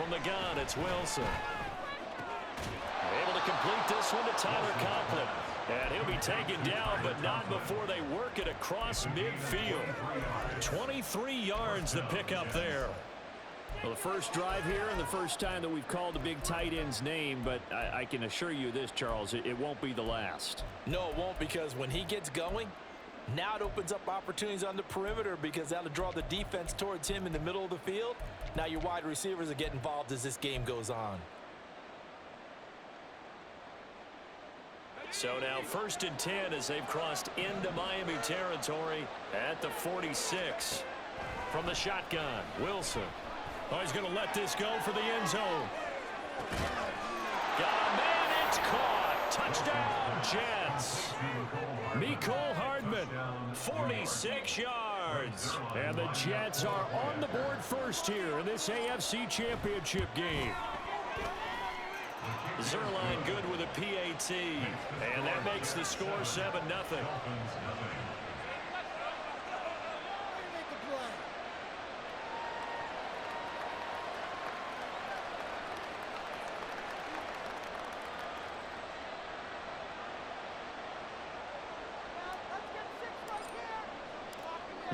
From the gun, it's Wilson. Able to complete this one to Tyler Conklin. And he'll be taken down, but not before they work it across midfield. 23 yards the pickup there. Well, the first drive here and the first time that we've called the big tight end's name, but I can assure you this, Charles, it won't be the last. No, it won't, because when he gets going, now it opens up opportunities on the perimeter because that'll draw the defense towards him in the middle of the field. Now your wide receivers will get involved as this game goes on. So now 1st and 10 as they've crossed into Miami territory at the 46. From the shotgun, Wilson. Oh, he's going to let this go for the end zone. Got a man, it's caught. Touchdown, Jets. Mecole Hardman, 46 yards. And the Jets are on the board first here in this AFC Championship game. Zerline good with a PAT, and that makes the score 7-0.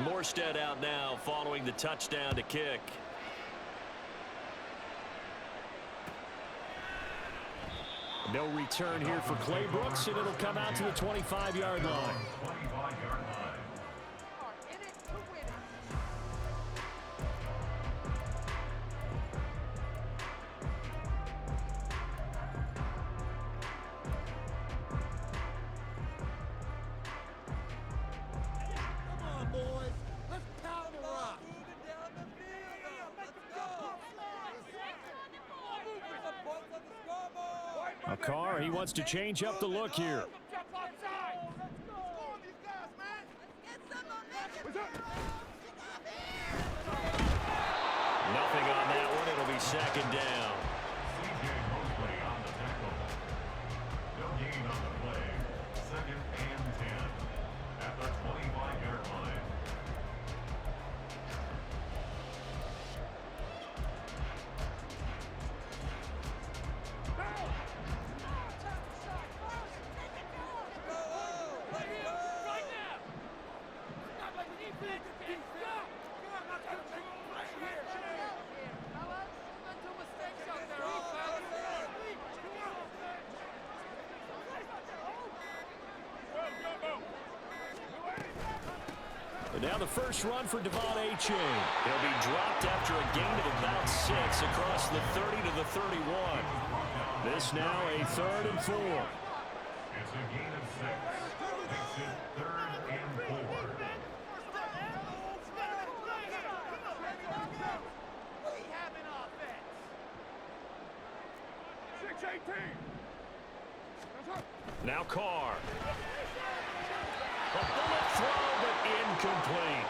Morstead out now following the touchdown to kick. No return here for Clay Brooks, and it'll come out to the 25-yard line. Carr, he wants to change up the look here. Nothing on that one. It'll be 2nd down. No gain on the play. 2nd and 10 at the 25-yard line. Now the first run for Devon Achane. He'll be dropped after a gain of about 6 across the 30 to the 31. This now a 3rd and 4. It's a gain of 6. Makes it 3rd and 4. Now Carr. A bullet throw, but incomplete.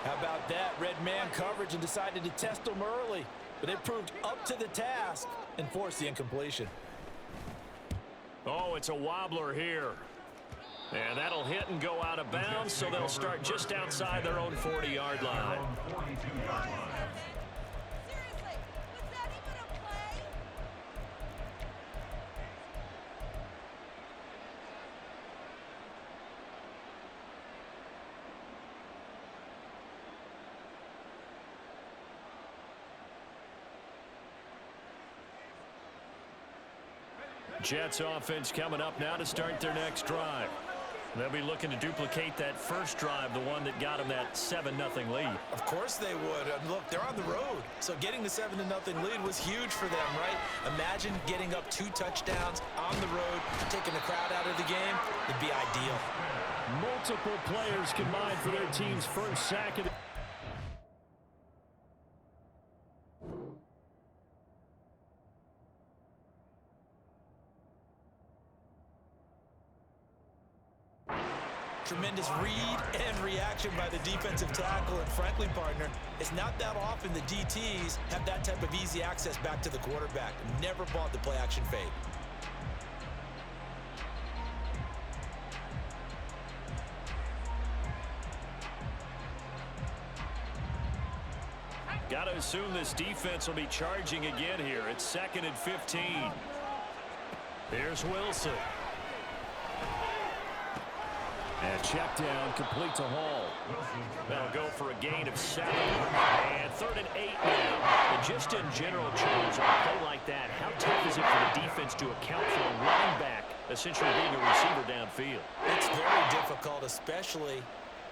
How about that? Red man coverage and decided to test him early. But it proved up to the task and forced the incompletion. Oh, it's a wobbler here. And that'll hit and go out of bounds, so they'll start just outside their own 40-yard line. Jets offense coming up now to start their next drive. They'll be looking to duplicate that first drive, the one that got them that 7-0 lead. Of course they would. Look, they're on the road. So getting the 7-0 lead was huge for them, right? Imagine getting up 2 touchdowns on the road, taking the crowd out of the game. It'd be ideal. Multiple players combined for their team's first sack of the Tremendous read and reaction by the defensive tackle, and frankly, partner, it's not that often the DTs have that type of easy access back to the quarterback. Never bought the play-action fade. Got to assume this defense will be charging again here. It's 2nd and 15. Here's Wilson. And check down, complete to Hall. That'll go for a gain of 7. And 3rd and 8 now. And just in general, Charles, on a play like that, how tough is it for the defense to account for a running back essentially being a receiver downfield? It's very difficult, especially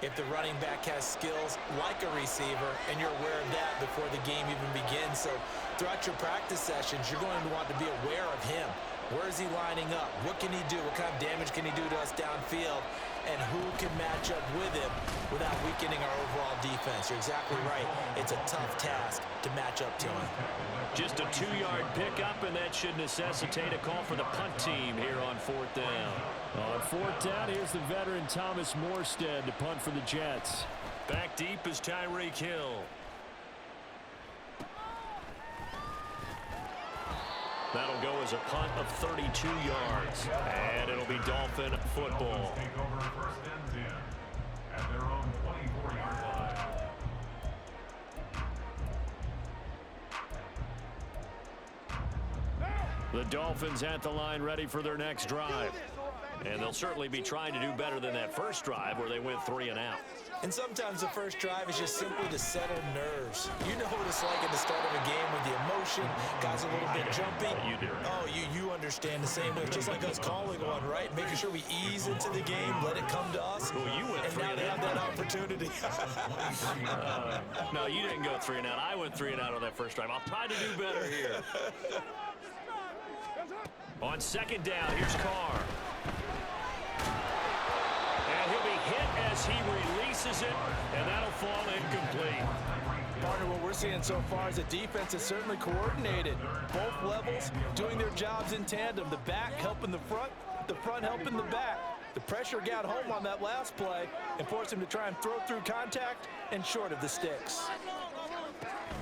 if the running back has skills like a receiver, and you're aware of that before the game even begins. So throughout your practice sessions, you're going to want to be aware of him. Where is he lining up? What can he do? What kind of damage can he do to us downfield? And who can match up with him without weakening our overall defense? You're exactly right. It's a tough task to match up to him. Just a 2-yard pickup, and that should necessitate a call for the punt team here on 4th down. On 4th down, here's the veteran Thomas Morstead to punt for the Jets. Back deep is Tyreek Hill. That'll go as a punt of 32 yards. And it'll be Dolphin football. Take over 1st and 10 at their own 24-yard line. The Dolphins at the line, ready for their next drive. And they'll certainly be trying to do better than that first drive where they went 3 and out. And sometimes the first drive is just simply to settle nerves. You know what it's like at the start of a game with the emotion, guys a little bit jumpy. You do. Oh, you understand the same way. It's just like us calling one, right? Making sure we ease into the game, let it come to us. Well, you went and 3 now and they out. have that opportunity. No, you didn't go 3 and out. I went 3 and out on that first drive. I'll try to do better here. On 2nd down, here's Carr. And he'll be hit as he releases it, and that'll fall incomplete. Partner, what we're seeing so far is the defense is certainly coordinated. Both levels doing their jobs in tandem. The back helping the front helping the back. The pressure got home on that last play and forced him to try and throw through contact and short of the sticks.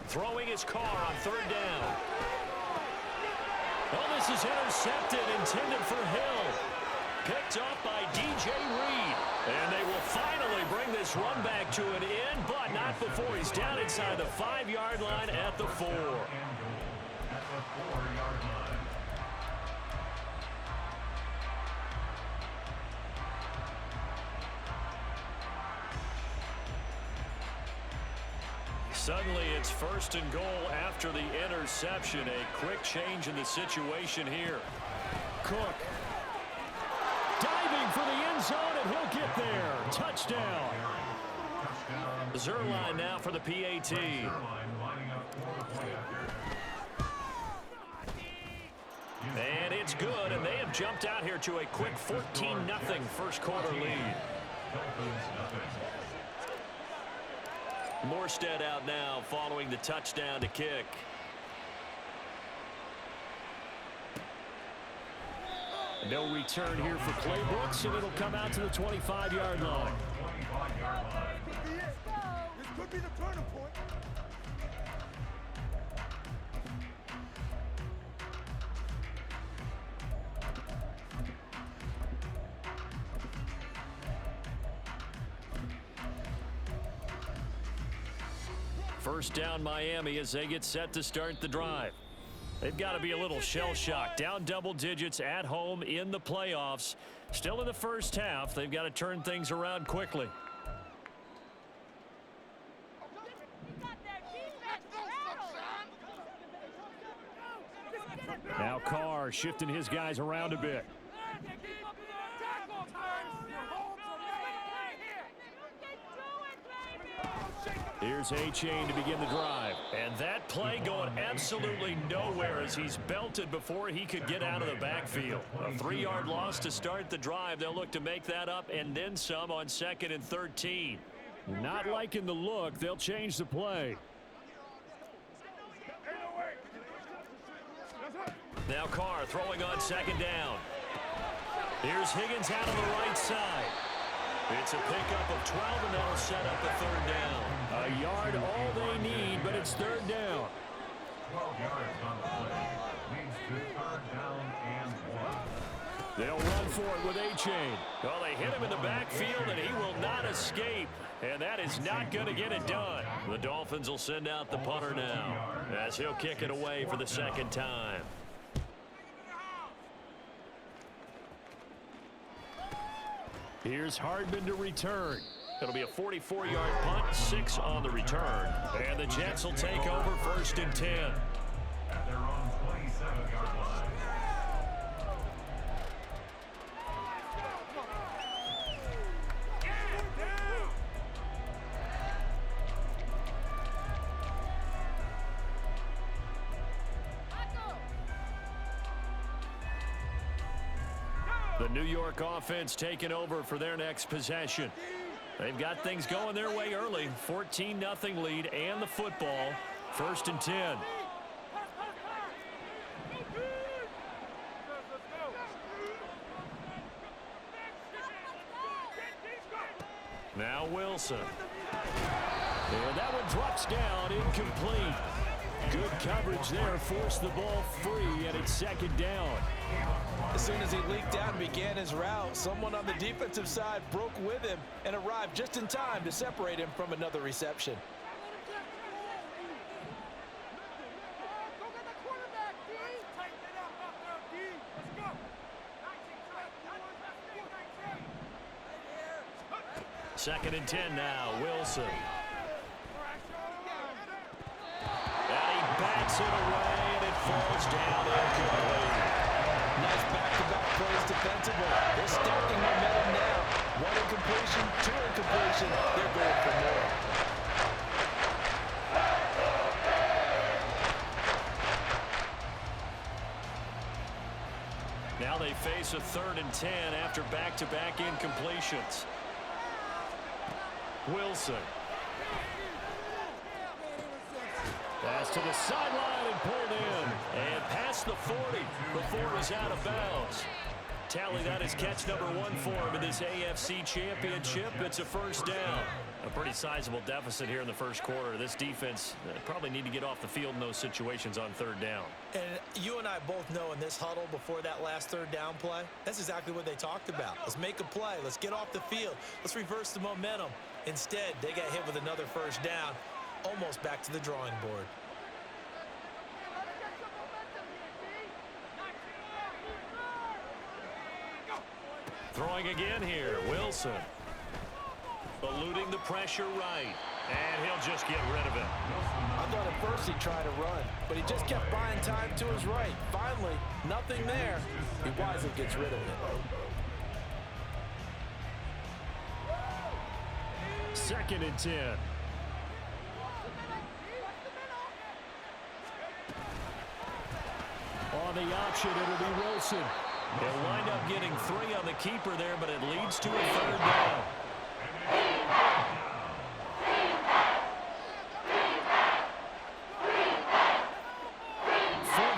Throwing his Carr on 3rd down. Oh, this is intercepted, intended for Hill. Picked off by DJ Reed. And they will finally bring this run back to an end, but not before he's down inside the 5-yard line at the 4. At the 4-yard line. Suddenly it's 1st and goal after the interception. A quick change in the situation here. Cook. Diving for the end zone, and he'll get there. Touchdown. Zerline now for the PAT. Zerline lining up for the play after. And it's good, and they have jumped out here to a quick 14-0 first quarter lead. Morstead out now following the touchdown to kick. No return here for Clay Brooks, and it'll come out to the 25-yard line. 25-yard line. This could be the turning point. First down Miami as they get set to start the drive. They've got to be a little shell-shocked. Down double digits at home in the playoffs. Still in the first half. They've got to turn things around quickly. Now Carr shifting his guys around a bit. Here's A-Chain to begin the drive. And that play going absolutely nowhere as he's belted before he could get out of the backfield. A 3-yard loss to start the drive. They'll look to make that up and then some on 2nd and 13. Not liking the look. They'll change the play. Now Carr throwing on 2nd down. Here's Higgins out on the right side. It's a pickup of 12, and that'll set up a 3rd down. A yard all they need, but it's 3rd down. 12 yards on the play. Leads to 3rd down and 1. They'll run for it with A-Chain. Well, they hit him in the backfield, and he will not escape. And that is not going to get it done. The Dolphins will send out the punter now as he'll kick it away for the second time. Here's Hardman to return. It'll be a 44-yard punt, 6 on the return. And the Jets will take over 1st and 10. At their own 27-yard line. The New York offense taking over for their next possession. They've got things going their way early. 14-0 lead and the football. 1st and 10. Now Wilson. And that one drops down, incomplete. Good coverage there, forced the ball free, and it's 2nd down. As soon as he leaked out and began his route, someone on the defensive side broke with him and arrived just in time to separate him from another reception. Go get the quarterback, D. Tighten it up out there, D. Let's go. 2nd and 10 now, Wilson. And he bats it away, and it falls down incomplete. Nice back-to-back plays defensively. They're stacking momentum now. 1 incompletion, 2 incompletion. They're going for more. Now they face a 3rd and 10 after back-to-back incompletions. Wilson. Pass to the sideline and pulled in. And past the 40 before he's out of bounds. Tally, that is catch number 1 for him in this AFC Championship. It's a 1st down. A pretty sizable deficit here in the 1st quarter. This defense probably need to get off the field in those situations on 3rd down. And you and I both know in this huddle before that last 3rd down play, that's exactly what they talked about. Let's make a play. Let's get off the field. Let's reverse the momentum. Instead, they got hit with another 1st down, almost back to the drawing board. Throwing again here, Wilson. Eluding the pressure right. And he'll just get rid of it. I thought at first he'd try to run, but he just kept buying time to his right. Finally, nothing there. He wisely gets rid of it. 2nd and 10. On the option, it'll be Wilson. He'll wind up getting 3 on the keeper there, but it leads to a 3rd down.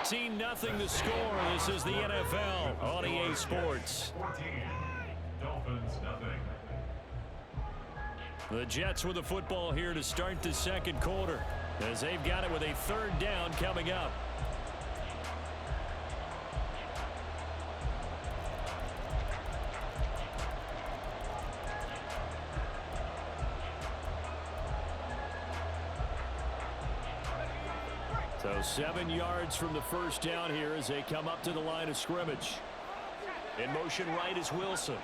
14-0 the score. This is the NFL on EA Sports. 14. Dolphins, nothing. The Jets with the football here to start the 2nd quarter, as they've got it with a 3rd down coming up. So 7 yards from the 1st down here as they come up to the line of scrimmage. In motion right is Wilson.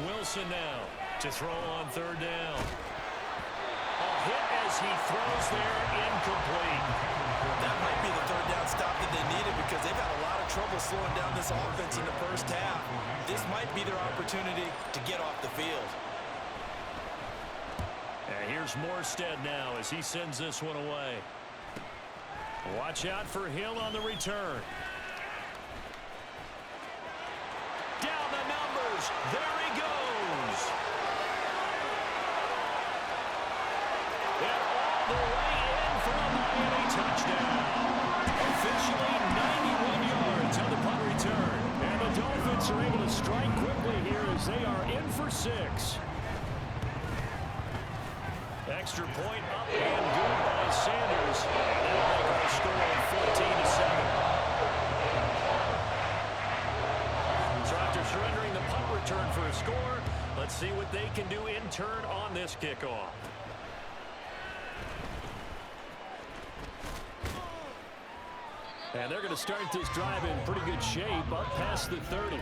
Wilson now to throw on 3rd down. A hit as he throws there, incomplete. That might be the 3rd down stop that they needed because they've had a lot of trouble slowing down this offense in the 1st half. This might be their opportunity to get off the field. And here's Morstead now as he sends this one away. Watch out for Hill on the return. Down the numbers. There he goes. And all the way in for a Miami touchdown. Officially 91 yards on the punt return. And the Dolphins are able to strike quickly here as they are in for 6. Extra point up and good by Sanders. And that'll make our score 14-7. So after surrendering the punt return for a score, let's see what they can do in turn on this kickoff. And they're going to start this drive in pretty good shape, up past the 30.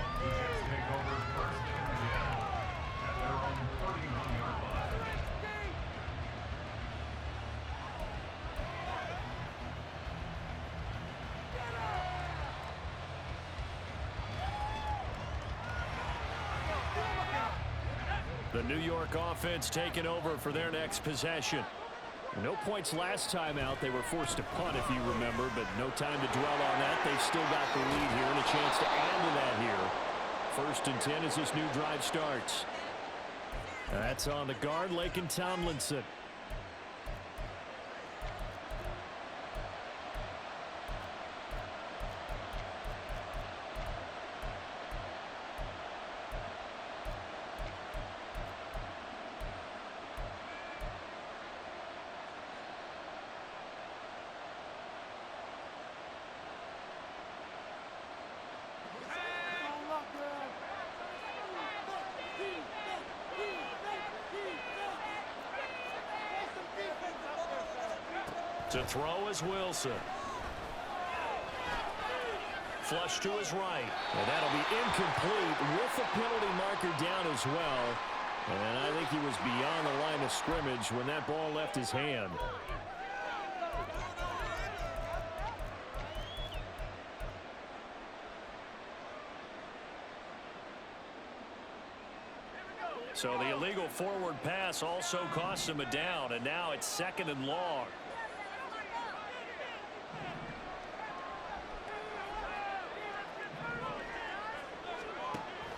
The New York offense taking over for their next possession. No points last time out. They were forced to punt, if you remember, but no time to dwell on that. They've still got the lead here and a chance to add to that here. 1st and 10 as this new drive starts. That's on the guard, Laken Tomlinson. To throw is Wilson. Flush to his right. And that'll be incomplete with the penalty marker down as well. And I think he was beyond the line of scrimmage when that ball left his hand. So the illegal forward pass also costs him a down, and now it's 2nd and long.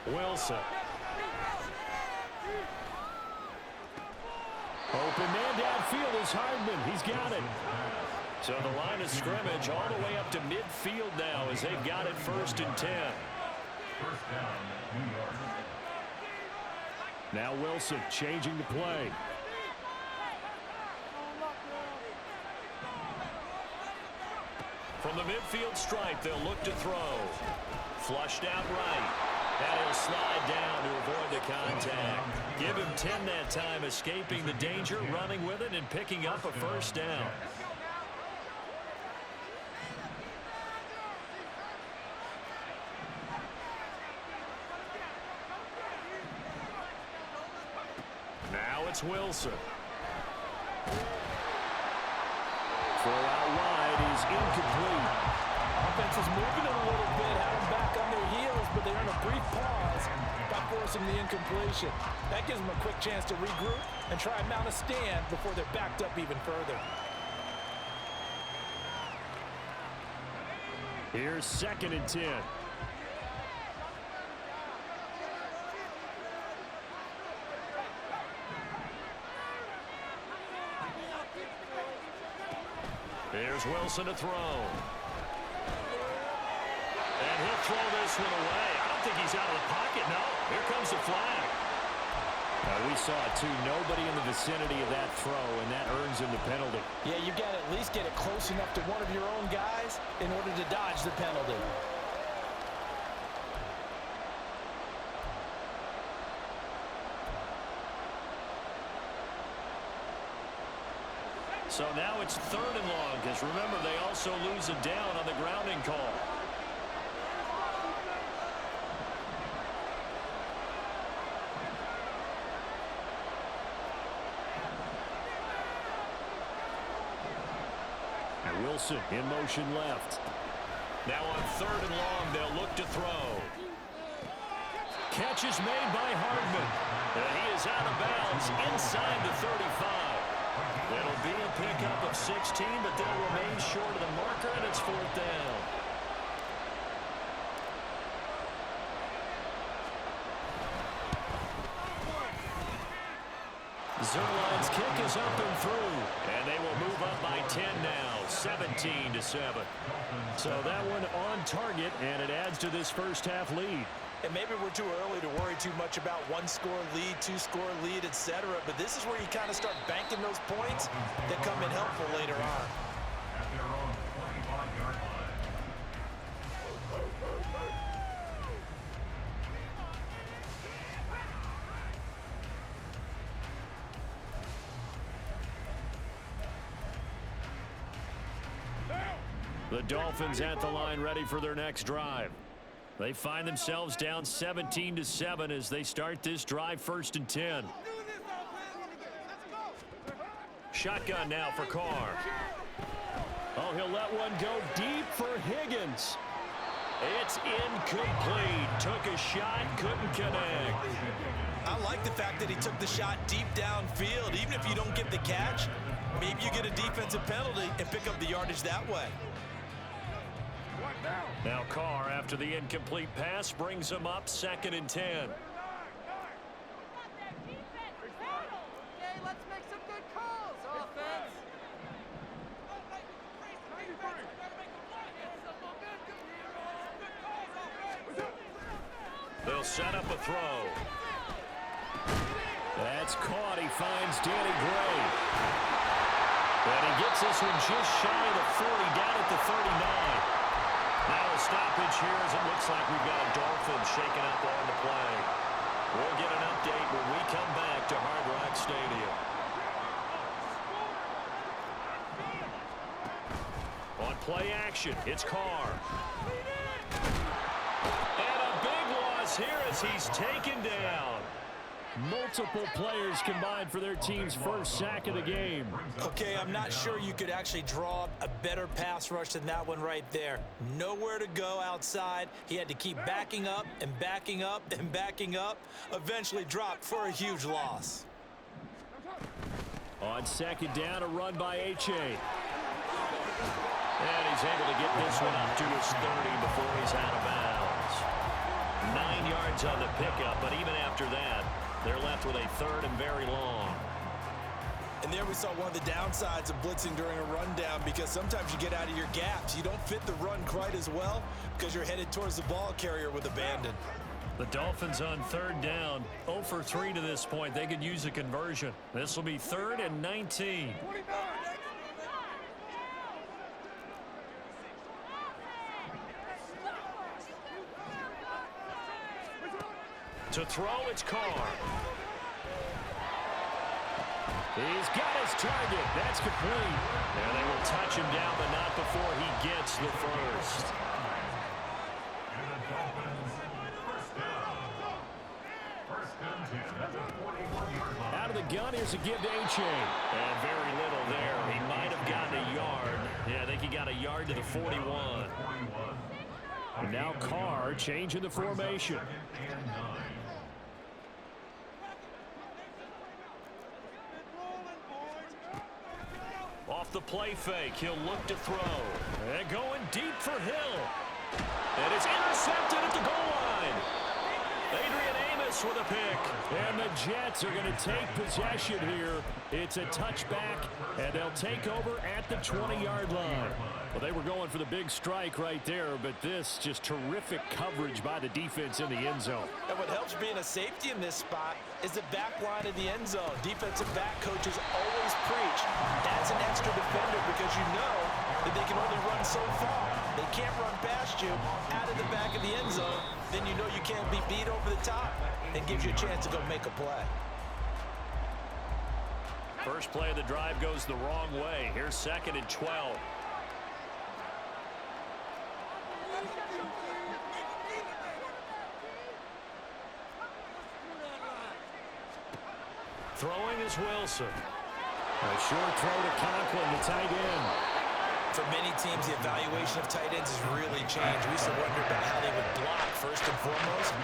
Wilson. Open man downfield is Hardman. He's got it. So the line of scrimmage all the way up to midfield now as they've got it 1st and 10. First down, New York. Now Wilson changing the play. From the midfield stripe, they'll look to throw. Flushed out right. And he'll slide down to avoid the contact. Give him 10 that time, escaping the danger, running with it, and picking up a 1st down. Now it's Wilson. Throw out wide is incomplete. Offense is moving a little bit, have them back on their heels, but they're in a brief pause by forcing the incompletion. That gives them a quick chance to regroup and try and mount a stand before they're backed up even further. Here's 2nd and 10. Here's Wilson to throw. And he'll throw this one away. I don't think he's out of the pocket. No, here comes the flag. We saw it too. Nobody in the vicinity of that throw, and that earns him the penalty. Yeah, you got to at least get it close enough to one of your own guys in order to dodge the penalty. So now it's 3rd and long, because remember, they also lose a down on the grounding call. And Wilson in motion left. Now on 3rd and long, they'll look to throw. Catch is made by Hardman. And he is out of bounds inside the 35. It'll be a pickup of 16, but they'll remain short of the marker, and it's 4th down. Zerline's kick is up and through, and they will move up by 10 now, 17-7. So that one on target, and it adds to this first half lead. And maybe we're too early to worry too much about one-score lead, two-score lead, etc. But this is where you kind of start banking those points that come in helpful later on. At their own 25-yard line. The Dolphins at the line ready for their next drive. They find themselves down 17-7 as they start this drive, 1st and 10. Shotgun now for Carr. Oh, he'll let one go deep for Higgins. It's incomplete. Took a shot, couldn't connect. I like the fact that he took the shot deep downfield. Even if you don't get the catch, maybe you get a defensive penalty and pick up the yardage that way. Now Carr, after the incomplete pass, brings him up 2nd and 10. Okay, let's make some good calls, offense. They'll set up a throw. That's caught. He finds Danny Gray. And he gets this one just shy of the 40, down at the 39. Now a stoppage here as it looks like we've got a Dolphins shaking up on the play. We'll get an update when we come back to Hard Rock Stadium. On play action, it's Carr. And a big loss here as he's taken down. Multiple players combined for their team's first sack of the game. Okay, I'm not sure you could actually draw up a better pass rush than that one right there. Nowhere to go outside. He had to keep backing up and backing up and backing up. Eventually dropped for a huge loss. On 2nd down, a run by H.A. And he's able to get this one up to his 30 before he's out of bounds. 9 yards on the pickup, but even after that, they're left with a 3rd and very long. And there we saw one of the downsides of blitzing during a rundown, because sometimes you get out of your gaps. You don't fit the run quite as well because you're headed towards the ball carrier with abandon. The Dolphins on 3rd down, 0 for 3 to this point. They could use a conversion. This will be 3rd and 19. To throw, it's Carr. He's got his target. That's complete. And they will touch him down, but not before he gets the first. And the Dolphins, first down. 1st and 10 at the 41-yard line. Out of the gun, here's a give to H.A. And very little there. He might have gotten a yard. Yeah, I think he got a yard to the 41. And now Carr changing the formation. 2nd and 9. Off the play fake, he'll look to throw. And going deep for Hill. And it's intercepted at the goal line. Adrian Amos with a pick. And the Jets are going to take possession here. It's a touchback, and they'll take over at the 20-yard line. Well, they were going for the big strike right there, but this just terrific coverage by the defense in the end zone. And what helps being a safety in this spot is the back line of the end zone. Defensive back coaches always preach. That's an extra defender because you know that they can only run so far. They can't run past you out of the back of the end zone. Then you know you can't be beat over the top and gives you a chance to go make a play. First play of the drive goes the wrong way. Here's 2nd and 12. Throwing is Wilson. A short throw to Conklin, the tight end. For many teams, the evaluation of tight ends has really changed. We used to wonder about how they would block first and foremost.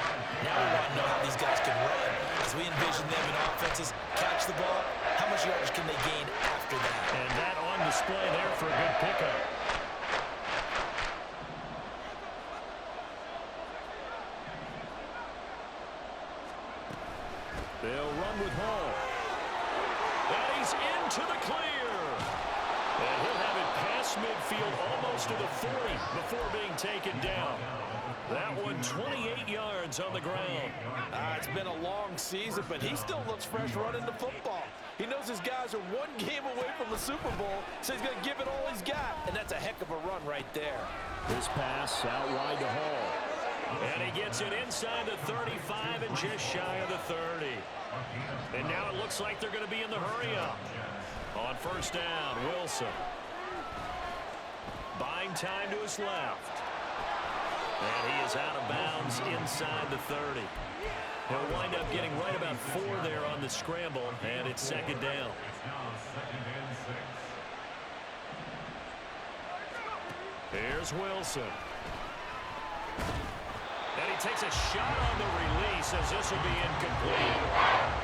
Now we want to know how these guys can run. As we envision them in offenses, catch the ball, how much yardage can they gain after that? And that on display there for a good pickup. They'll run with Hall. And he's into the clear. And he'll have it past midfield almost to the 40 before being taken down. That one 28 yards on the ground. It's been a long season, but he still looks fresh running the football. He knows his guys are one game away from the Super Bowl, so he's going to give it all he's got, and that's a heck of a run right there. This pass out wide to Hall. And he gets it inside the 35 and just shy of the 30. And now it looks like they're going to be in the hurry-up. On first down, Wilson. Buying time to his left. And he is out of bounds inside the 30. He'll wind up getting right about 4 there on the scramble, and it's second down. It's now 2nd and 6. Here's Wilson. And he takes a shot on the release as this will be incomplete.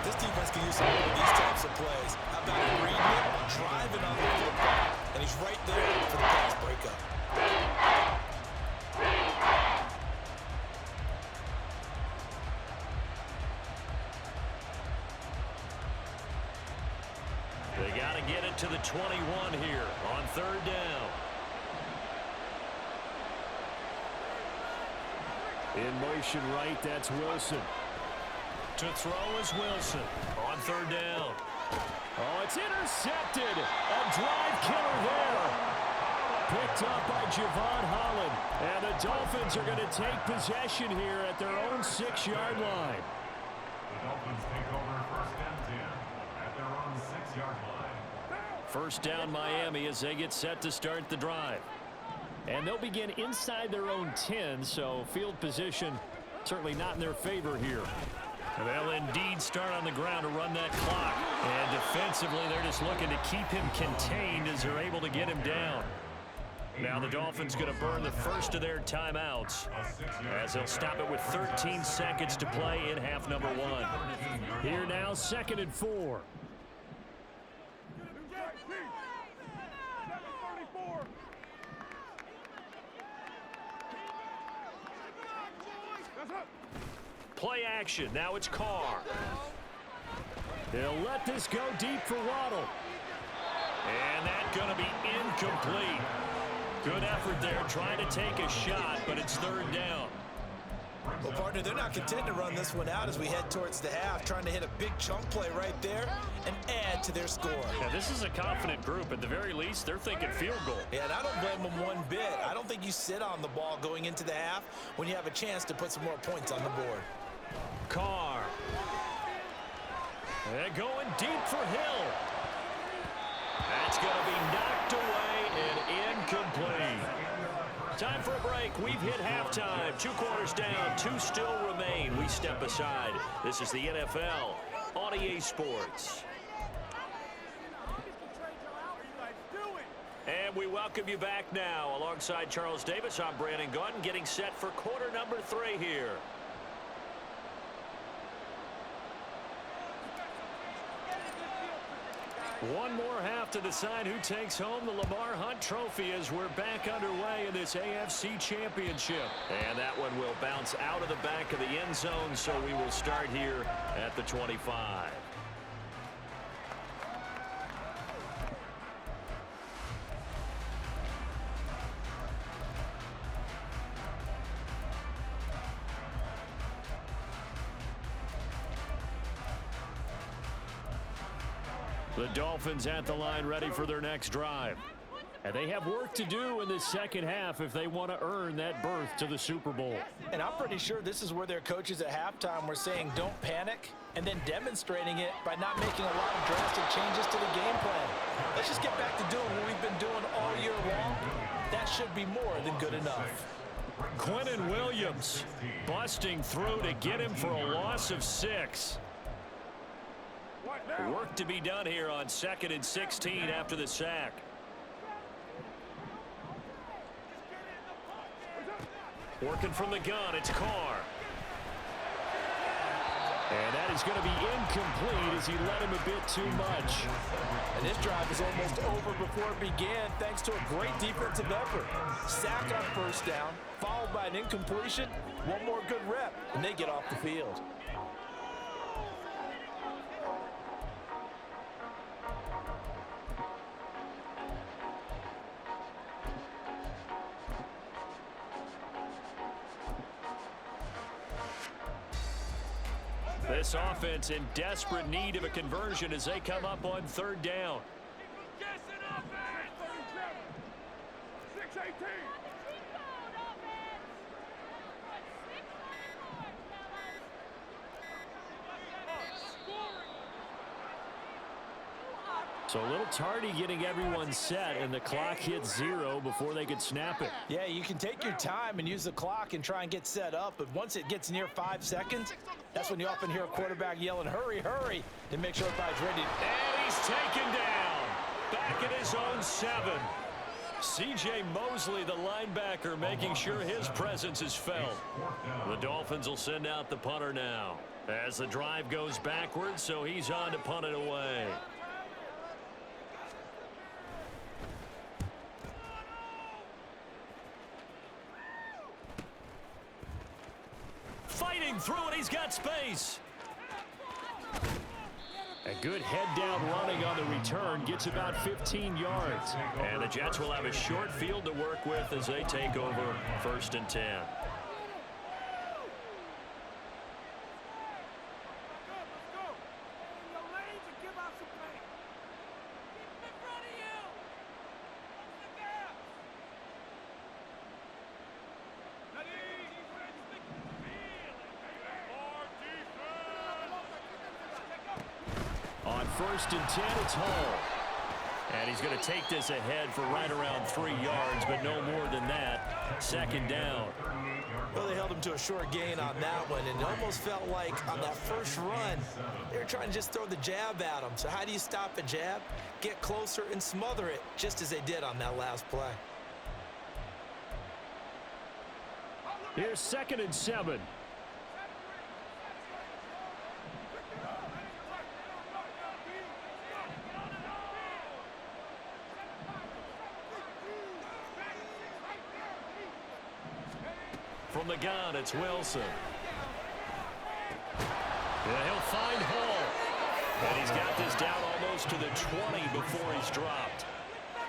This defense can use some more of these types of plays. How about him reading it, driving on the football, and he's right there for the pass breakup. They got to get it to the 21 here on third down. In motion right, that's Wilson. To throw is Wilson on third down. Oh, it's intercepted. A drive killer there. Picked up by Javon Holland. And the Dolphins are going to take possession here at their own 6-yard line. The Dolphins take over 1st and 10 at their own 6-yard line. First down Miami as they get set to start the drive. And they'll begin inside their own 10, so field position certainly not in their favor here. They'll indeed start on the ground to run that clock. And defensively, they're just looking to keep him contained as they're able to get him down. Now the Dolphins going to burn the first of their timeouts as they'll stop it with 13 seconds to play in half number 1. Here now, 2nd and 4. Play action. Now it's Carr. They'll let this go deep for Waddle. And that's going to be incomplete. Good effort there trying to take a shot, but it's third down. Well, partner, they're not content to run this one out as we head towards the half, trying to hit a big chunk play right there and add to their score. Now, this is a confident group. At the very least, they're thinking field goal. Yeah, and I don't blame them one bit. I don't think you sit on the ball going into the half when you have a chance to put some more points on the board. Carr. They're going deep for Hill. That's going to be knocked away and incomplete. Time for a break. We've hit halftime. 2 quarters down. 2 still remain. We step aside. This is the NFL on EA Sports. And we welcome you back now. Alongside Charles Davis, I'm Brandon Gautin, getting set for quarter number 3 here. One more half to decide who takes home the Lamar Hunt Trophy as we're back underway in this AFC Championship. And that one will bounce out of the back of the end zone, so we will start here at the 25. The Dolphins at the line ready for their next drive. And they have work to do in the second half if they want to earn that berth to the Super Bowl. And I'm pretty sure this is where their coaches at halftime were saying don't panic and then demonstrating it by not making a lot of drastic changes to the game plan. Let's just get back to doing what we've been doing all year long. That should be more than good enough. Quinnen Williams busting through to get him for a loss of 6. Work to be done here on 2nd and 16 after the sack. Working from the gun, it's Carr. And that is going to be incomplete as he led him a bit too much. And this drive is almost over before it began thanks to a great defensive effort. Sack on first down, followed by an incompletion, one more good rep, and they get off the field. This offense in desperate need of a conversion as they come up on third down. Guessing offense. 6-18. So a little tardy getting everyone set, and the clock hits 0 before they could snap it. Yeah, you can take your time and use the clock and try and get set up, but once it gets near 5 seconds, that's when you often hear a quarterback yelling, hurry, hurry, to make sure everybody's ready. And he's taken down. Back at his own 7. C.J. Mosley, the linebacker, making sure his presence is felt. The Dolphins will send out the punter now as the drive goes backwards, so he's on to punt it away. Fighting through it, he's got space. A good head-down running on the return gets about 15 yards. And the Jets will have a short field to work with as they take over 1st and 10. On 1st and 10, it's Hall. And he's going to take this ahead for right around 3 yards, but no more than that. 2nd down. Well, they held him to a short gain on that one, and it almost felt like on that first run, they were trying to just throw the jab at him. So how do you stop a jab? Get closer and smother it, just as they did on that last play. Here's 2nd and 7. From the gun, it's Wilson. Yeah, he'll find Hall. And he's got this down almost to the 20 before he's dropped.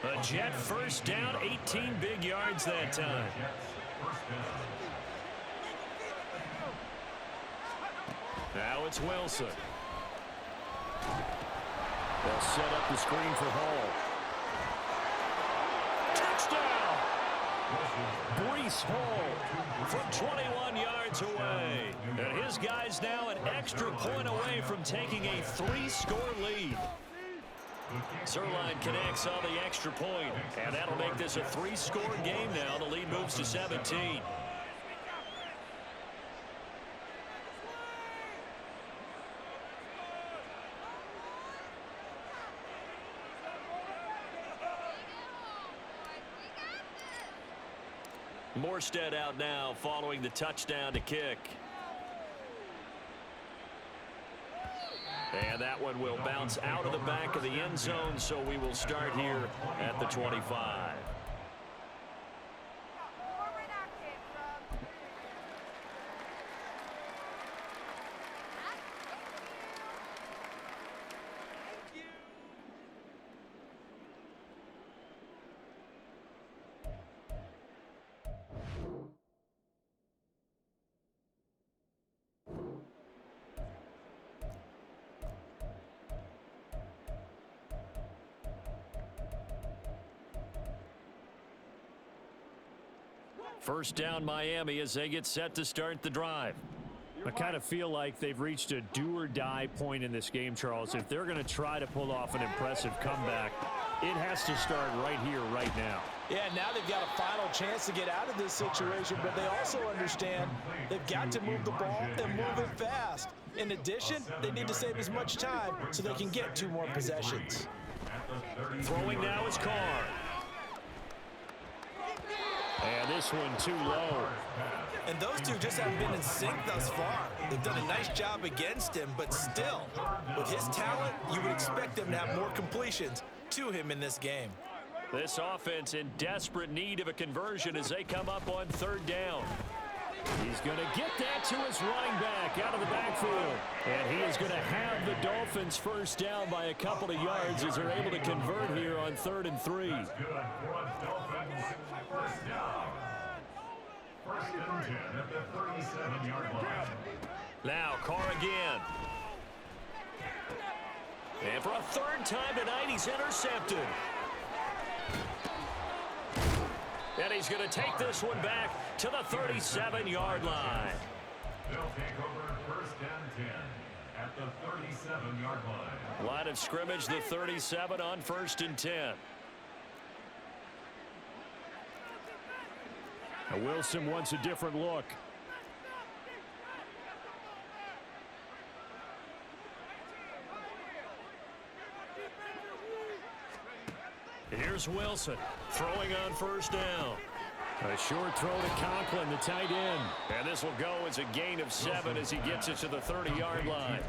A Jet 1st down, 18 big yards that time. Now it's Wilson. They'll set up the screen for Hall. Touchdown! Breece Hall from 21 yards away. And his guy's now an extra point away from taking a 3-score lead. Zerline connects on the extra point, and that'll make this a 3-score game now. The lead moves to 17. Morstead out now following the touchdown to kick. And that one will bounce out of the back of the end zone, so we will start here at the 25. First down Miami as they get set to start the drive. I kind of feel like they've reached a do-or-die point in this game, Charles. If they're going to try to pull off an impressive comeback, it has to start right here, right now. Yeah, now they've got a final chance to get out of this situation, but they also understand they've got to move the ball and move it fast. In addition, they need to save as much time so they can get 2 more possessions. Throwing now is Carr. And this one too low. And those two just haven't been in sync thus far. They've done a nice job against him, but still, with his talent, you would expect them to have more completions to him in this game. This offense in desperate need of a conversion as they come up on 3rd down. He's going to get that to his running back out of the backfield. And he is going to have the Dolphins first down by a couple of yards as they're able to convert here on 3rd and 3. First and 10 at the 37-yard line. Now Carr again. And for a third time tonight, he's intercepted. And he's going to take this one back to the 37-yard line. They'll take over first and 10 at the 37-yard line. Line of scrimmage, the 37 on first and 10. Now Wilson wants a different look. Here's Wilson throwing on first down. A short throw to Conklin, the tight end. And this will go as a gain of 7 as he gets it to the 30-yard line.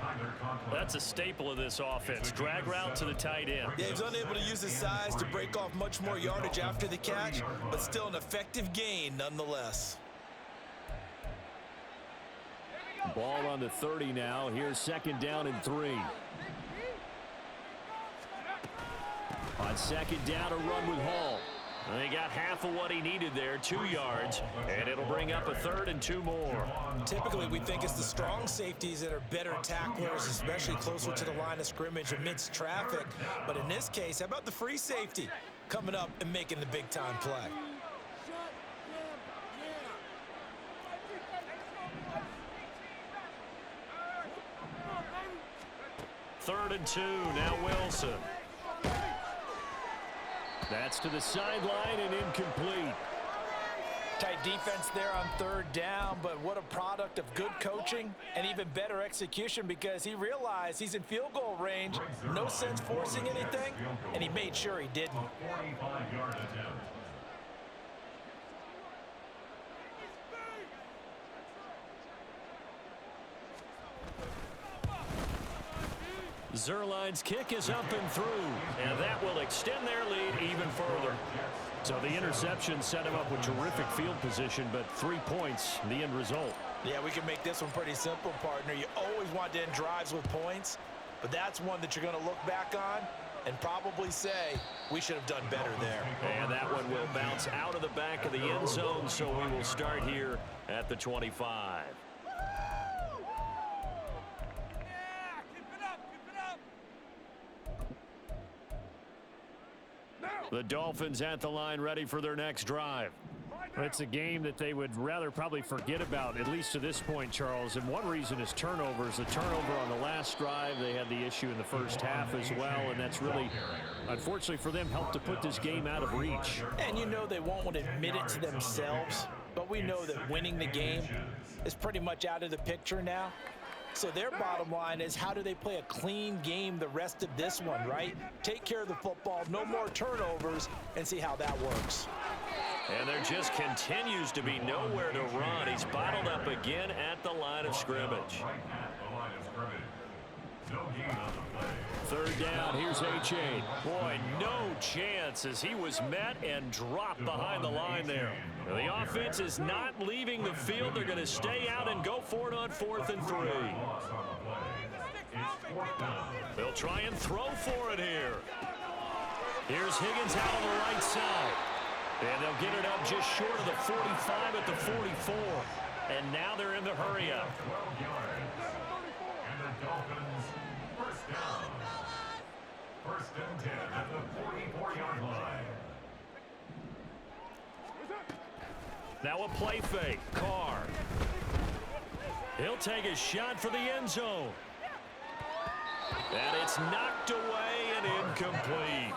That's a staple of this offense. Drag route to the tight end. Yeah, he's unable to use his size to break off much more yardage after the catch, but still an effective gain nonetheless. Ball on the 30 now. Here's second down and 3. On second down, a run with Hall. They got half of what he needed there, 2 yards, and it'll bring up a 3rd and 2 more. Typically, we think it's the strong safeties that are better tacklers, especially closer to the line of scrimmage amidst traffic. But in this case, how about the free safety coming up and making the big-time play? Third and 2, now Wilson. That's to the sideline and incomplete. Tight defense there on third down, but what a product of good coaching and even better execution because he realized he's in field goal range. No sense forcing anything, and he made sure he didn't. 45-yard attempt. Zerline's kick is up and through, and that will extend their lead even further. So the interception set him up with terrific field position, but 3 points, the end result. Yeah, we can make this one pretty simple, partner. You always want to end drives with points, but that's one that you're going to look back on and probably say, we should have done better there. And that one will bounce out of the back of the end zone, so we will start here at the 25. The Dolphins at the line ready for their next drive. It's a game that they would rather probably forget about, at least to this point, Charles. And one reason is turnovers. The turnover on the last drive, they had the issue in the first half as well, and that's really, unfortunately for them, helped to put this game out of reach. And you know they won't admit it to themselves, but we know that winning the game is pretty much out of the picture now. So their bottom line is, how do they play a clean game the rest of this one, right? Take care of the football, no more turnovers, and see how that works. And there just continues to be nowhere to run. He's bottled up again at the line of scrimmage. Third down, here's H.A. Boy, no chance as he was met and dropped behind the line there. The offense is not leaving the field. They're going to stay out and go for it on 4th and 3. They'll try and throw for it here. Here's Higgins out on the right side. And they'll get it up just short of the 45 at the 44. And now they're in the hurry up. 12 yards. And the Dolphins, first down. First and 10 at the 44-yard line. Now a play fake. Carr. He'll take a shot for the end zone. And it's knocked away and incomplete.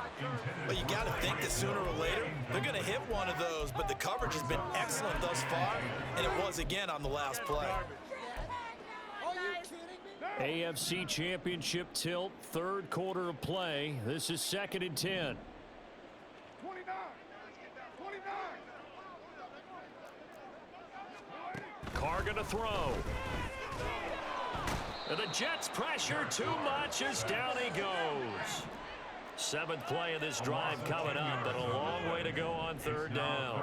Well, you got to think that sooner or later, they're going to hit one of those, but the coverage has been excellent thus far, and it was again on the last play. AFC Championship tilt, third quarter of play. This is 2nd and 10. 29. Carr going to throw. And the Jets pressure too much as down he goes. 7th play of this drive coming up, but a long way to go on third down.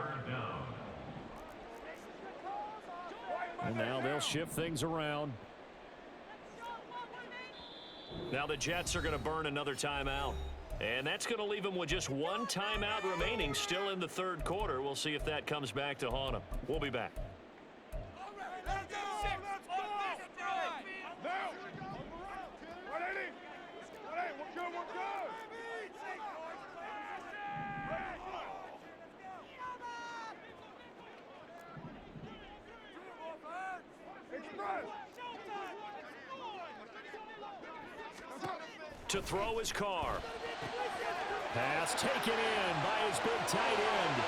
And now they'll shift things around. Now the Jets are going to burn another timeout. And that's going to leave them with just one timeout remaining still in the third quarter. We'll see if that comes back to haunt them. We'll be back. To throw his car. Pass taken in by his big tight end.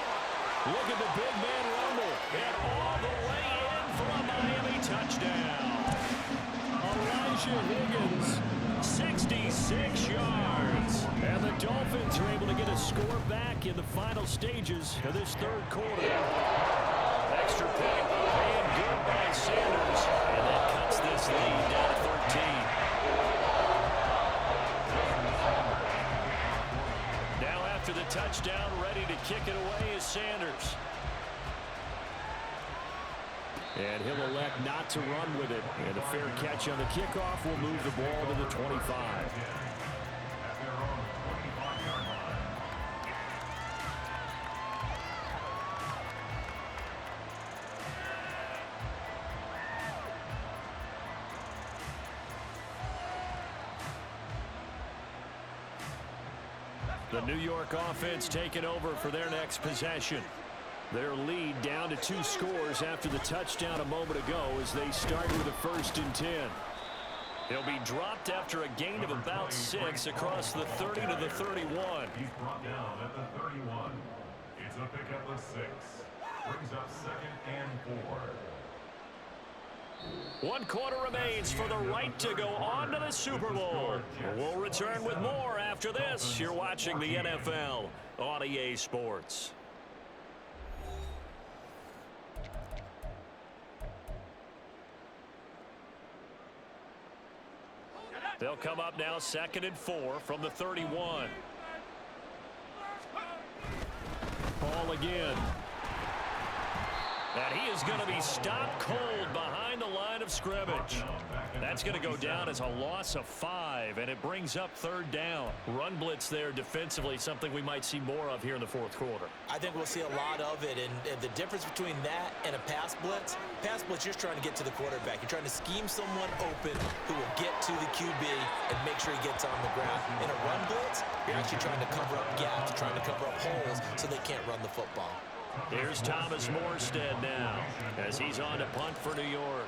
Look at the big man rumble. And all the way in for a Miami touchdown. Elijah Higgins, 66 yards. And the Dolphins are able to get a score back in the final stages of this third quarter. Extra point and good by Sanders. And that cuts this lead down to 13. Now after the touchdown, ready to kick it away is Sanders. And he'll elect not to run with it. And a fair catch on the kickoff will move the ball to the 25. The New York offense taking over for their next possession. Their lead down to 2 scores after the touchdown a moment ago as they start with a 1st and 10. He'll be dropped after a gain of about 6 across the 30 to the 31. He's brought down at the 31. It's a pickup of 6. Brings up 2nd and 4. 1 quarter remains for the right to go on to the Super Bowl. We'll return with more after this. You're watching the NFL on EA Sports. They'll come up now 2nd and 4 from the 31. Ball again. And he is going to be stopped cold behind the line of scrimmage. That's going to go down as a loss of 5, and it brings up 3rd down. Run blitz there defensively, something we might see more of here in the 4th quarter. I think we'll see a lot of it, and the difference between that and a pass blitz, you're just trying to get to the quarterback. You're trying to scheme someone open who will get to the QB and make sure he gets on the ground. In a run blitz, you're actually trying to cover up gaps, trying to cover up holes so they can't run the football. Here's Thomas Morstead now as he's on to punt for New York.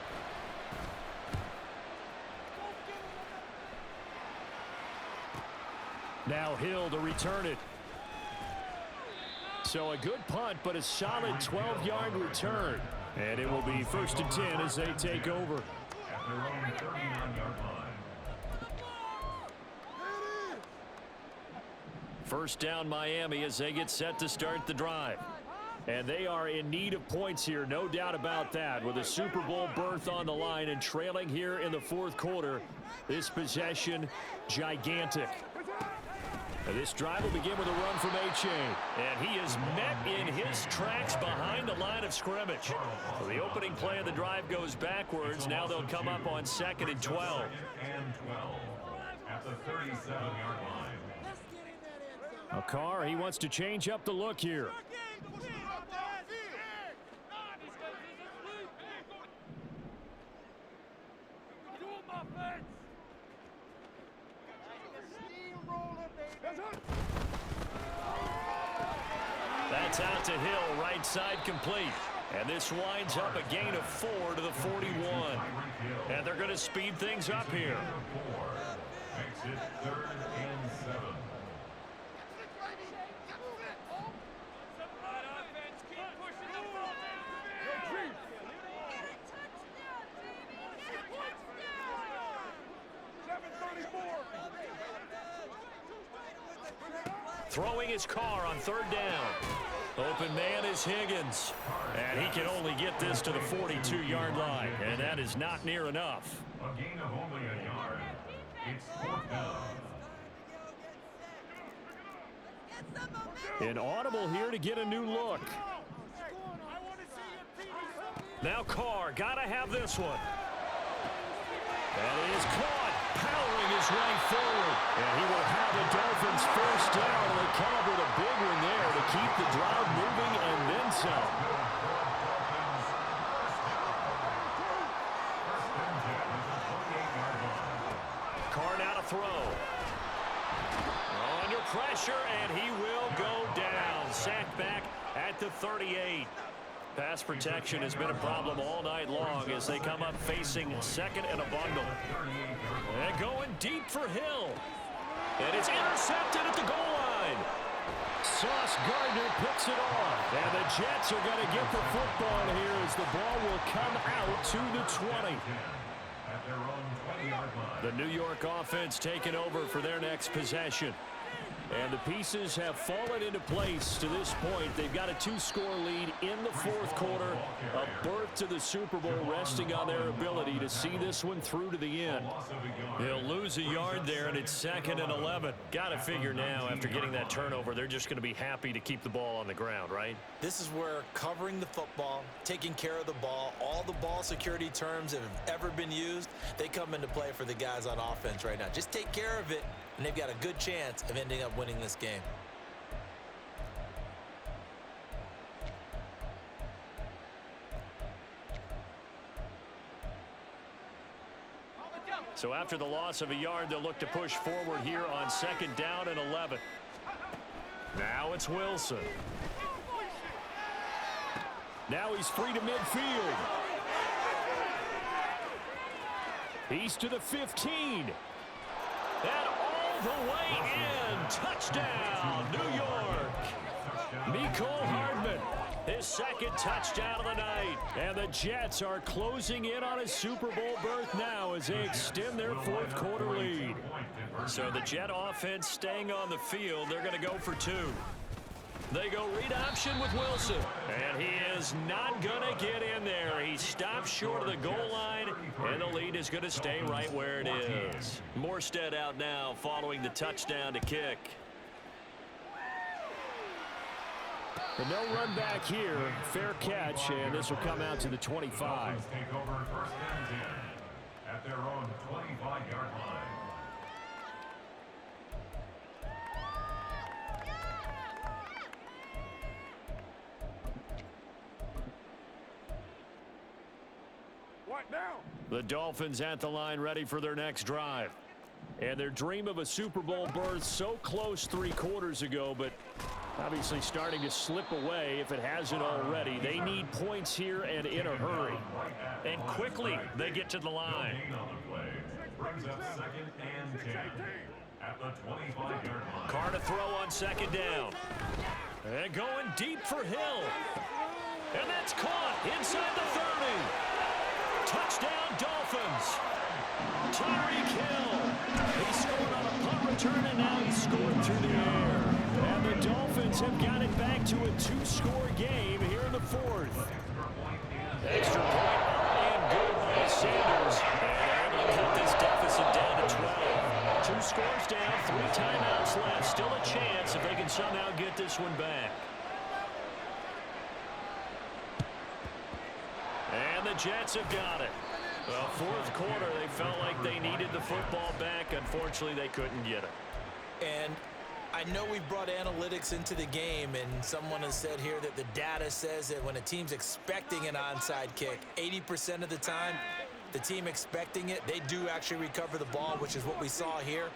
Now Hill to return it. So a good punt, but a solid 12-yard return. And it will be 1st and 10 as they take over. At their own 39-yard line. 1st down Miami as they get set to start the drive. And they are in need of points here, no doubt about that. With a Super Bowl berth on the line and trailing here in the 4th quarter, this possession gigantic. And this drive will begin with a run from H.A. And he is met in his tracks behind the line of scrimmage. So the opening play of the drive goes backwards. Now they'll come up on 2nd and 12. 2nd and 12 at the 37-yard line. A Carr, he wants to change up the look here. That's out to Hill, right side complete. And this winds up a gain of 4 to the 41. And they're going to speed things up here. Makes it 3rd and 7. Throwing his car on 3rd down. Open man is Higgins. And he can only get this to the 42-yard line. And that is not near enough. A gain of only a yard. It's 4th down. An audible here to get a new look. Now Carr, gotta have this one. And it is caught, powering his way forward. And he will have the Dolphins 1st down. They come up with a big one there to keep the drive moving and then some. Carr now to throw. Under pressure, and he will go down. Sacked back at the 38. Pass protection has been a problem all night long as they come up facing 2nd and a bundle. And going deep for Hill. And it's intercepted at the goal line. Sauce Gardner picks it off. And the Jets are going to get the football here as the ball will come out to the 20. At their own 20-yard line. The New York offense taking over for their next possession. And the pieces have fallen into place to this point. They've got a 2-score lead in the fourth quarter. A berth to the Super Bowl resting on their ability to see this one through to the end. They'll lose a yard there, and it's 2nd and 11. Got to figure now, after getting that turnover, they're just going to be happy to keep the ball on the ground, right? This is where covering the football, taking care of the ball, all the ball security terms that have ever been used, they come into play for the guys on offense right now. Just take care of it, and they've got a good chance of ending up winning this game. So after the loss of a yard, they'll look to push forward here on 2nd down and 11. Now it's Wilson. Now he's free to midfield. He's to the 15. And all the way in. Touchdown, New York. Mecole Hardman, his 2nd touchdown of the night. And the Jets are closing in on a Super Bowl berth now as they extend their fourth quarter lead. So the Jet offense staying on the field. They're going to go for 2. They go read option with Wilson. And he is not going to get in there. He stops short of the goal line, and the lead is going to stay right where it is. Morstead out now following the touchdown to kick. The no run back here. Fair catch, and this will come out to the 25. Take over 1st and 10 at their own 25-yard line. The Dolphins at the line ready for their next drive. And their dream of a Super Bowl berth so close 3 quarters ago, but obviously starting to slip away if it hasn't already. They need points here and in a hurry. And quickly they get to the line. Brings up 2nd and 10 at the 25-yard line. Carr to throw on 2nd down. And going deep for Hill. And that's caught inside the 30. Touchdown, Dolphins. Tyreek Hill. He scored on a punt return, and now he's scored through the air. And the Dolphins have got it back to a 2-score game here in the 4th. Extra point and good by Sanders. And they're able to cut this deficit down to 12. 2 scores down, 3 timeouts left. Still a chance if they can somehow get this one back. And the Jets have got it. Well, 4th quarter, they felt like they needed the football back. Unfortunately, they couldn't get it. And I know we've brought analytics into the game, and someone has said here that the data says that when a team's expecting an onside kick, 80% of the time, the team expecting it, they do actually recover the ball, which is what we saw here.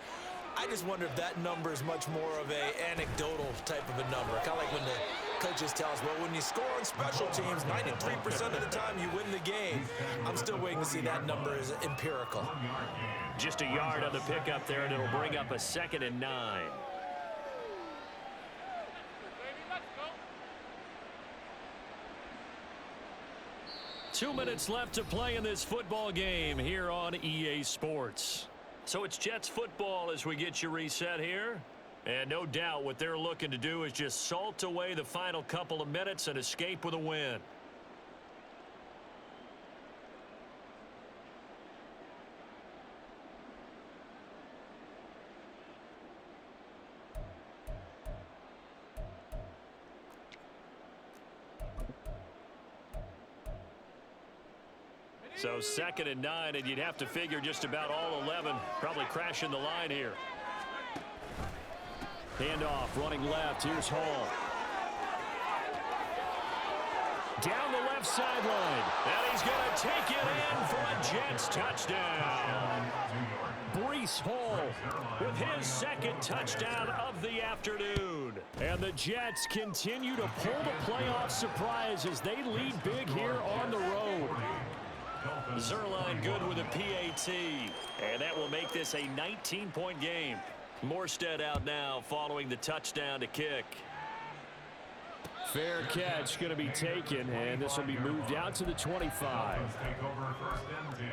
I just wonder if that number is much more of a anecdotal type of a number. Kind of like when the coaches tell us, well, when you score on special teams, 93% of the time you win the game. I'm still waiting to see that number is empirical. Just a yard on the pickup there, and it'll bring up a 2nd and 9. Let's go. 2 minutes left to play in this football game here on EA Sports. So it's Jets football as we get you reset here. And no doubt what they're looking to do is just salt away the final couple of minutes and escape with a win. So 2nd and 9, and you'd have to figure just about all 11 probably crashing the line here. Handoff, running left. Here's Hall. Down the left sideline. And he's going to take it in for a Jets touchdown. Breece Hall with his 2nd touchdown of the afternoon. And the Jets continue to pull the playoff surprise as they lead big here on the road. Zerline good with a PAT. And that will make this a 19-point game. Morstead out now following the touchdown to kick. Fair catch going to be taken, and this will be moved out to the 25. Dolphins take over 1st and 10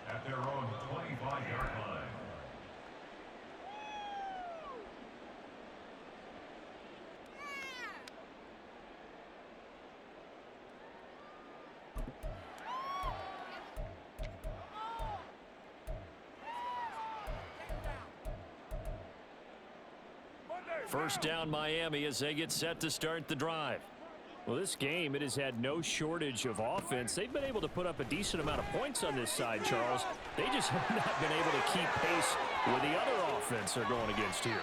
at their own 25-yard line. First down Miami as they get set to start the drive. Well, this game, it has had no shortage of offense. They've been able to put up a decent amount of points on this side, Charles. They just have not been able to keep pace with the other offense they're going against here.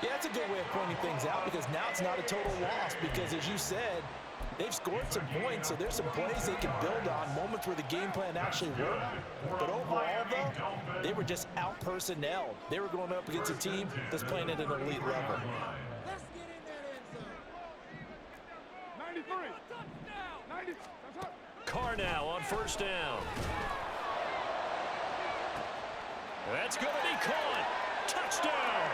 Yeah, that's a good way of pointing things out because now it's not a total loss because, as you said, they've scored some points, so there's some plays they can build on, moments where the game plan actually worked. But overall, though, they were just out-personnelled. They were going up against a team that's playing at an elite level. Let's get in that end zone. 93. Touchdown. 90. That's right. Carr now on first down. That's going to be caught. Touchdown.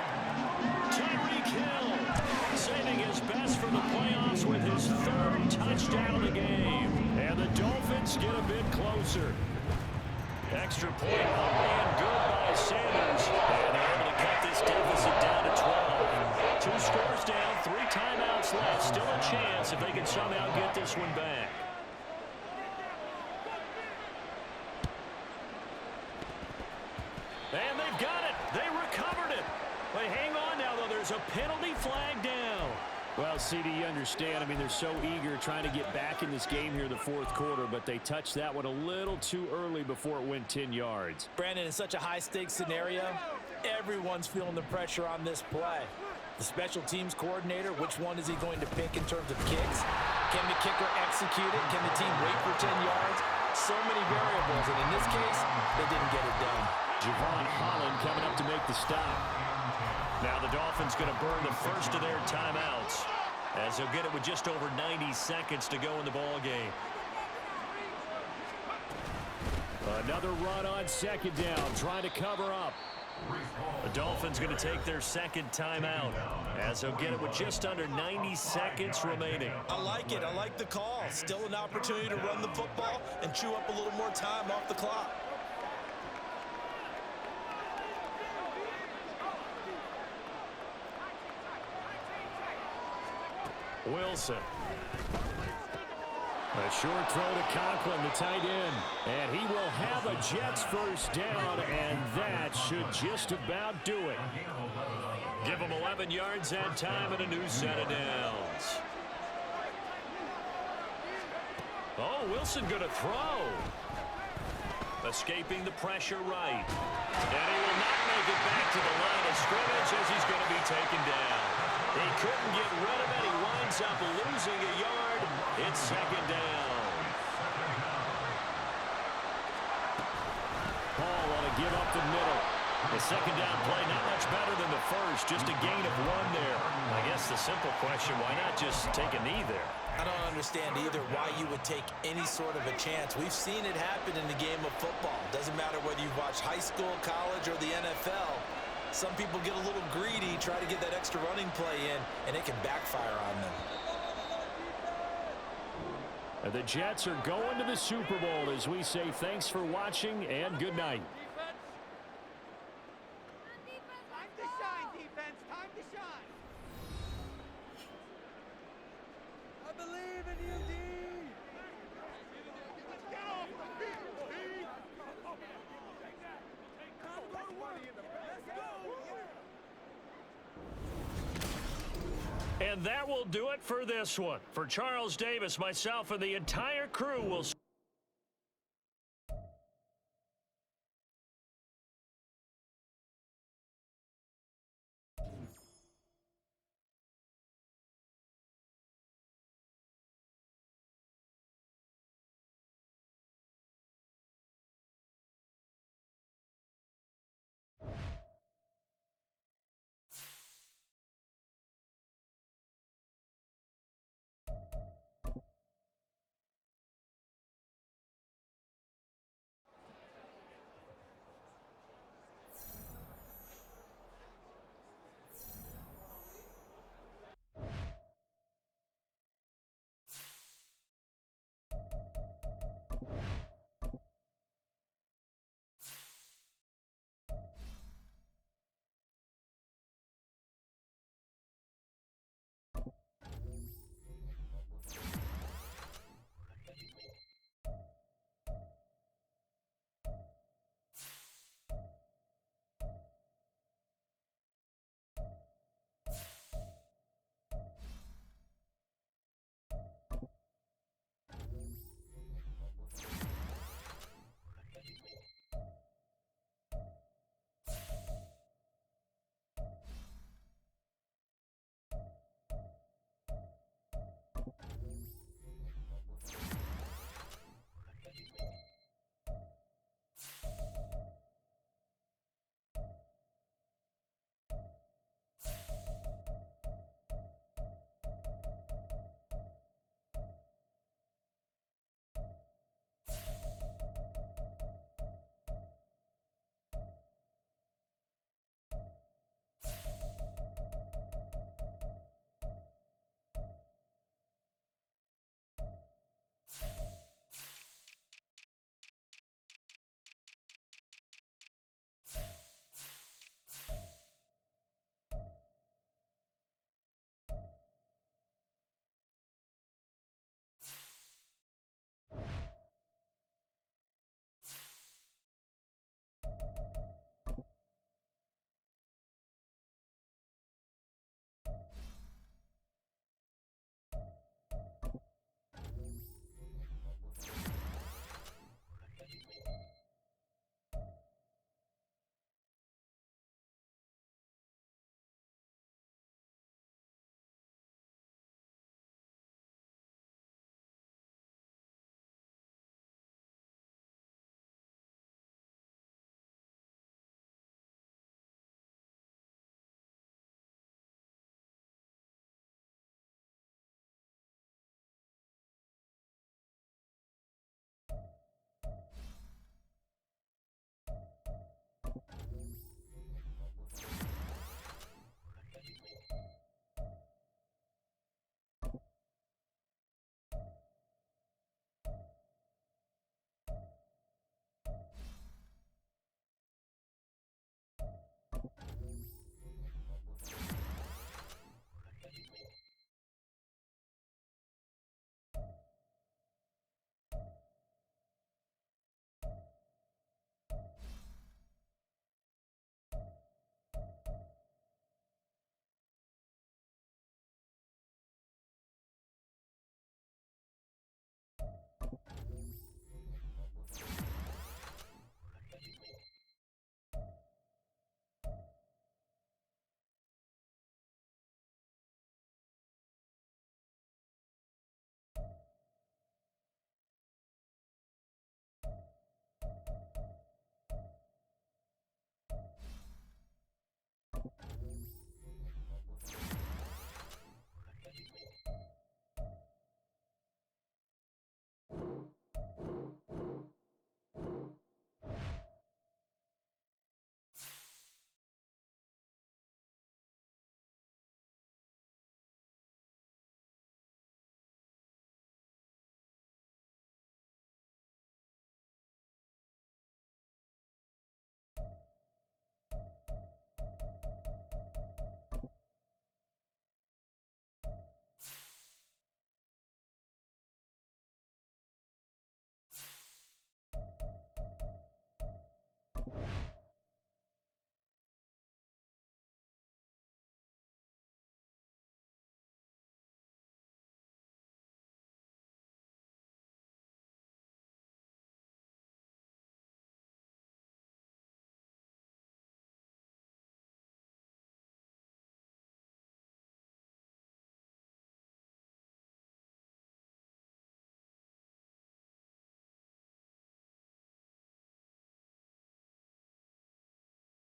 Tyreek Hill saving his best for the playoffs with his 3rd touchdown of the game. And the Dolphins get a bit closer. Extra point and good by Sanders. And they're able to cut this deficit down to 12. 2 scores down, 3 timeouts left. Still a chance if they can somehow get this one back. And they've got it. They recovered it. But hang on now, though. There's a penalty flag down. Well, CD, you understand. I mean, they're so eager trying to get back in this game here in the 4th quarter, but they touched that one a little too early before it went 10 yards. Brandon, in such a high-stakes scenario, everyone's feeling the pressure on this play. The special teams coordinator, which one is he going to pick in terms of kicks? Can the kicker execute it? Can the team wait for 10 yards? So many variables, and in this case, they didn't get it done. Javon Holland coming up to make the stop. Now the Dolphins going to burn the first of their timeouts as they'll get it with just over 90 seconds to go in the ball game. Another run on 2nd down, trying to cover up. The Dolphins going to take their 2nd timeout as they'll get it with just under 90 seconds remaining. I like it. I like the call. Still an opportunity to run the football and chew up a little more time off the clock. Wilson. A short throw to Conklin, the tight end. And he will have a Jets first down, and that should just about do it. Give him 11 yards that time and a new set of downs. Oh, Wilson going to throw. Escaping the pressure right. And he will not make it back to the line of scrimmage as he's going to be taken down. He couldn't get rid of it. He winds up losing a yard. It's 2nd down. Paul want to give up the middle. The 2nd down play not much better than the first. Just a gain of 1 there. I guess the simple question, why not just take a knee there? I don't understand either why you would take any sort of a chance. We've seen it happen in the game of football. Doesn't matter whether you've watched high school, college, or the NFL. Some people get a little greedy, try to get that extra running play in, and it can backfire on them. The Jets are going to the Super Bowl as we say thanks for watching and good night. Time to shine, defense. Time to shine. I believe in you, D. Let's get off the field, D. Time to go to work. Let's go. And that will do it for this one. For Charles Davis, myself, and the entire crew will